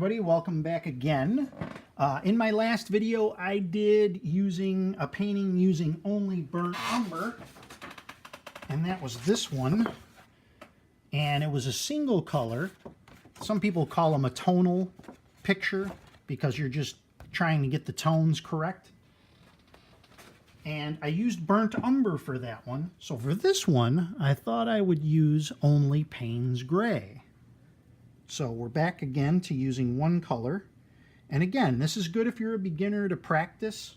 everybody, welcome back again. In my last video I did using a painting using only burnt umber, and that was this one, and it was a single color. Some people call them a tonal picture because you're just trying to get the tones correct. And I used burnt umber for that one. So for this one, I thought I would use only Payne's gray. So we're back again to using one color. And again, this is good if you're a beginner to practice.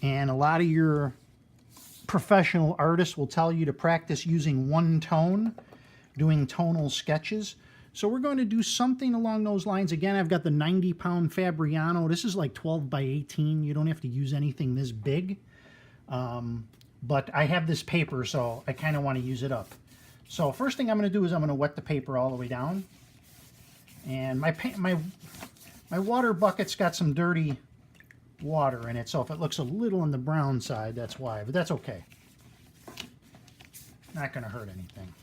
And a lot of your professional artists will tell you to practice using one tone, doing tonal sketches. So we're going to do something along those lines. Again, I've got the 90-pound Fabriano. This is like 12 by 18. You don't have to use anything this big. But I have this paper, so I kind of want to use it up. So first thing I'm going to do is I'm going to wet the paper all the way down. And my water bucket's got some dirty water in it, so if it looks a little on the brown side, that's why. But that's okay. Not going to hurt anything.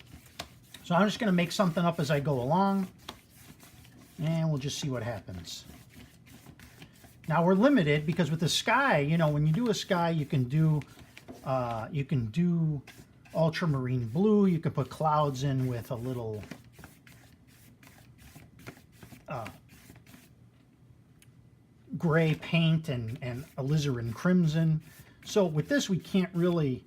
So I'm just going to make something up as I go along, and we'll just see what happens. Now we're limited because with the sky, you know, when you do a sky, you can do ultramarine blue. You can put clouds in with a little gray paint and alizarin crimson. So with this, we can't really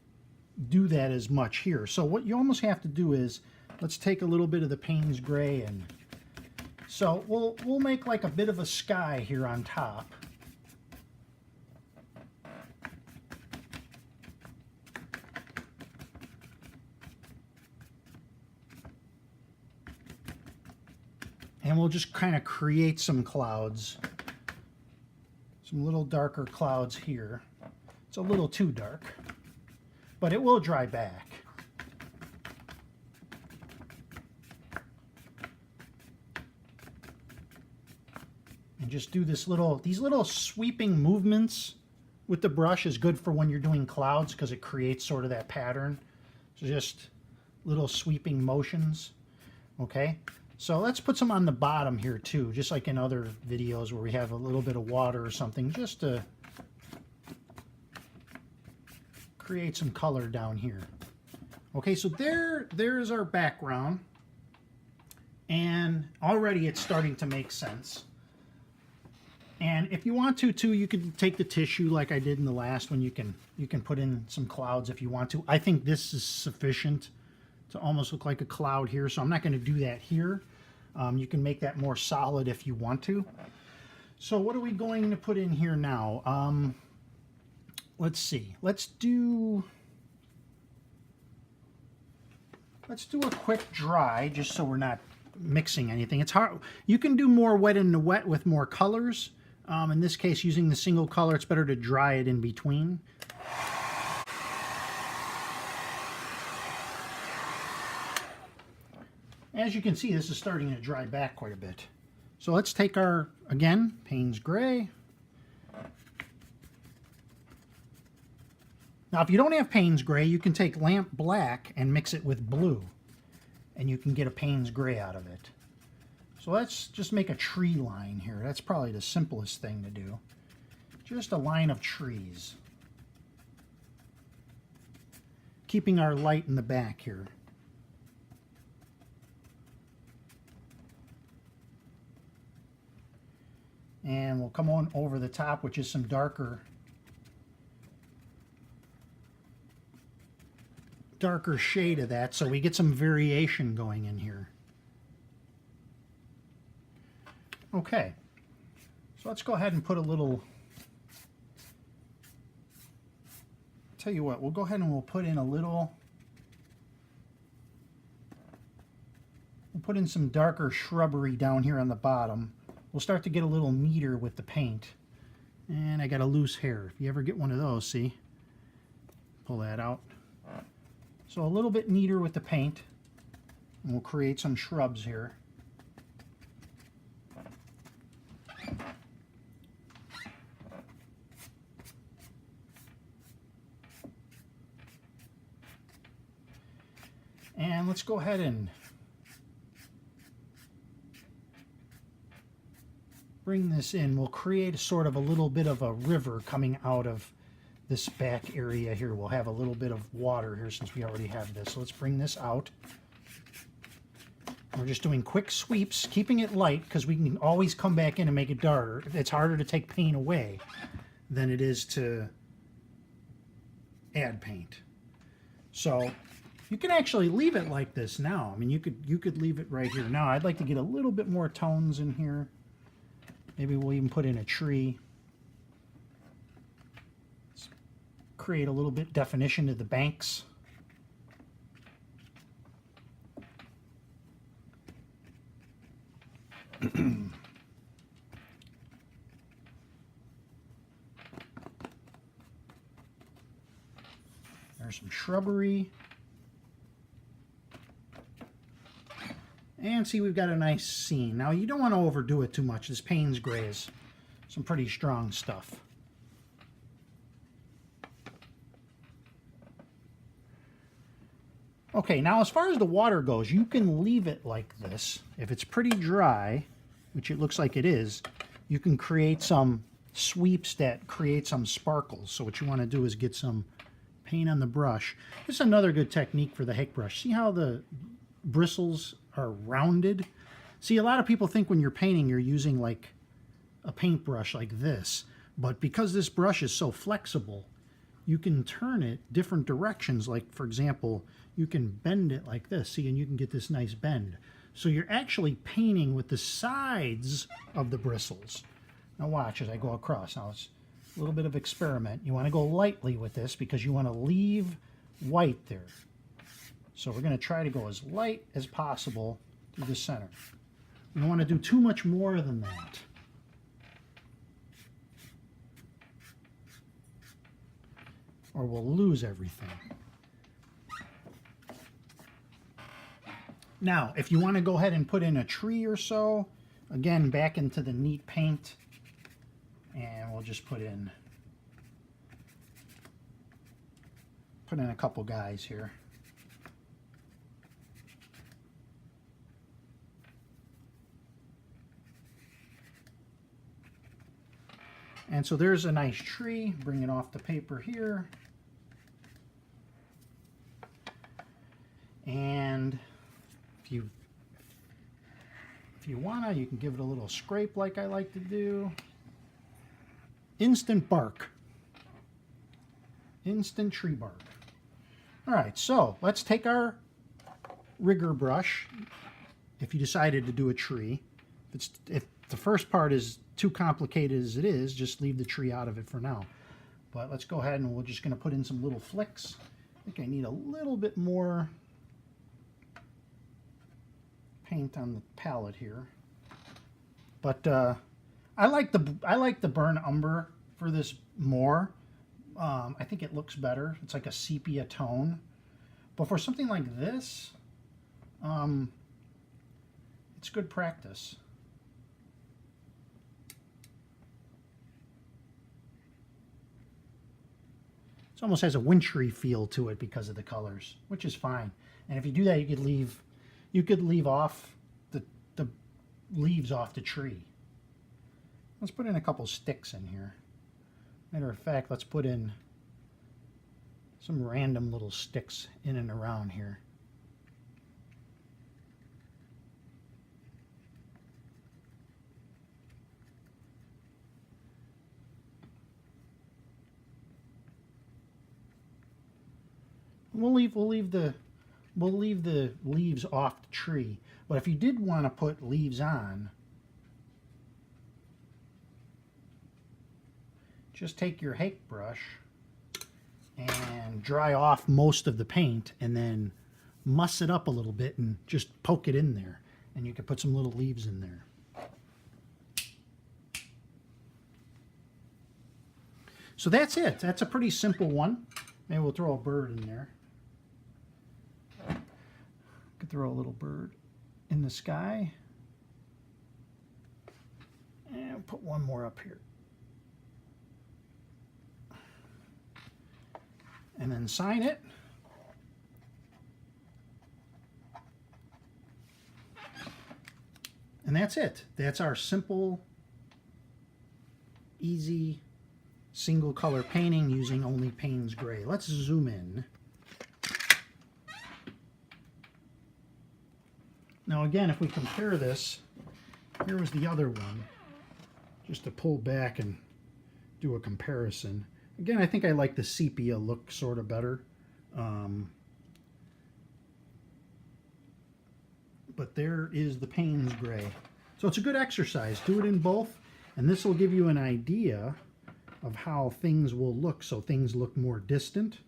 do that as much here. So what you almost have to do is, let's take a little bit of the Payne's gray, and so we'll make like a bit of a sky here on top. And we'll just kind of create some clouds, some little darker clouds here. It's a little too dark, but it will dry back. And just do these little sweeping movements with the brush is good for when you're doing clouds because it creates sort of that pattern. So just little sweeping motions. Okay, so let's put some on the bottom here too, just like in other videos where we have a little bit of water or something, just to create some color down here. Okay, so there's our background, and already it's starting to make sense. And if you want to too, you can take the tissue like I did in the last one. You can put in some clouds if you want to. I think this is sufficient to almost look like a cloud here, so I'm not going to do that here. You can make that more solid if you want to. So what are we going to put in here now? Let's see. Let's do a quick dry, just so we're not mixing anything. It's hard. You can do more wet in the wet with more colors. In this case, using the single color, it's better to dry it in between. As you can see, this is starting to dry back quite a bit. So let's take our, again, Payne's gray. Now, if you don't have Payne's gray, you can take lamp black and mix it with blue, and you can get a Payne's gray out of it. So let's just make a tree line here. That's probably the simplest thing to do. Just a line of trees. Keeping our light in the back here. And we'll come on over the top, which is some darker shade of that, so we get some variation going in here. Okay, so let's go ahead and put a little, tell you what, we'll go ahead and we'll put in a little, we'll put in some darker shrubbery down here on the bottom. We'll start to get a little neater with the paint. And I got a loose hair. If you ever get one of those, see? Pull that out. So a little bit neater with the paint. And we'll create some shrubs here. And let's go ahead and bring this in, we'll create a sort of a little bit of a river coming out of this back area here. We'll have a little bit of water here since we already have this. So let's bring this out. We're just doing quick sweeps, keeping it light because we can always come back in and make it darker. It's harder to take paint away than it is to add paint. So you can actually leave it like this now. I mean, you could leave it right here. Now I'd like to get a little bit more tones in here. Maybe we'll even put in a tree. Let's create a little bit definition to the banks. There's some shrubbery. And see, we've got a nice scene. Now, you don't want to overdo it too much. This Payne's gray is some pretty strong stuff. Okay, now as far as the water goes, you can leave it like this. If it's pretty dry, which it looks like it is, you can create some sweeps that create some sparkles. So what you want to do is get some paint on the brush. This is another good technique for the Hake brush. See how the bristles are rounded? See, a lot of people think when you're painting you're using like a paintbrush like this, but because this brush is so flexible, you can turn it different directions. Like, for example, you can bend it like this, see, and you can get this nice bend. So you're actually painting with the sides of the bristles. Now watch as I go across. Now it's a little bit of experiment. You want to go lightly with this because you want to leave white there. So we're going to try to go as light as possible through the center. We don't want to do too much more than that. Or we'll lose everything. Now, if you want to go ahead and put in a tree or so, again, back into the neat paint, and we'll just put in a couple guys here. And so there's a nice tree. Bring it off the paper here. And if you wanna, you can give it a little scrape like I like to do. Instant bark. Instant tree bark. All right, so let's take our rigger brush. If you decided to do a tree, if the first part is too complicated as it is, just leave the tree out of it for now. But let's go ahead and we're just going to put in some little flicks. I think I need a little bit more paint on the palette here. But I like the burnt umber for this more. I think it looks better. It's like a sepia tone. But for something like this, it's good practice. It almost has a wintry feel to it because of the colors, which is fine. And if you do that, you could leave off the leaves off the tree. Let's put in a couple sticks in here. Matter of fact, let's put in some random little sticks in and around here. We'll leave the leaves off the tree. But if you did want to put leaves on, just take your Hake brush and dry off most of the paint and then muss it up a little bit and just poke it in there. And you can put some little leaves in there. So that's it. That's a pretty simple one. Maybe we'll throw a bird in there. Could throw a little bird in the sky. And put one more up here. And then sign it. And that's it. That's our simple easy single color painting using only Payne's gray. Let's zoom in. Now again, if we compare this, here was the other one, just to pull back and do a comparison. Again, I think I like the sepia look sort of better. But there is the Payne's gray. So it's a good exercise. Do it in both, and this will give you an idea of how things will look, so things look more distant,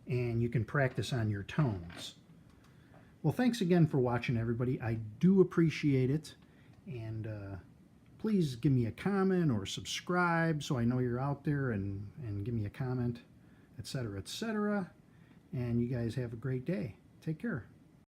and you can practice on your tones. Well, thanks again for watching, everybody. I do appreciate it, and please give me a comment or subscribe so I know you're out there, and give me a comment, etc., etc. And you guys have a great day. Take care.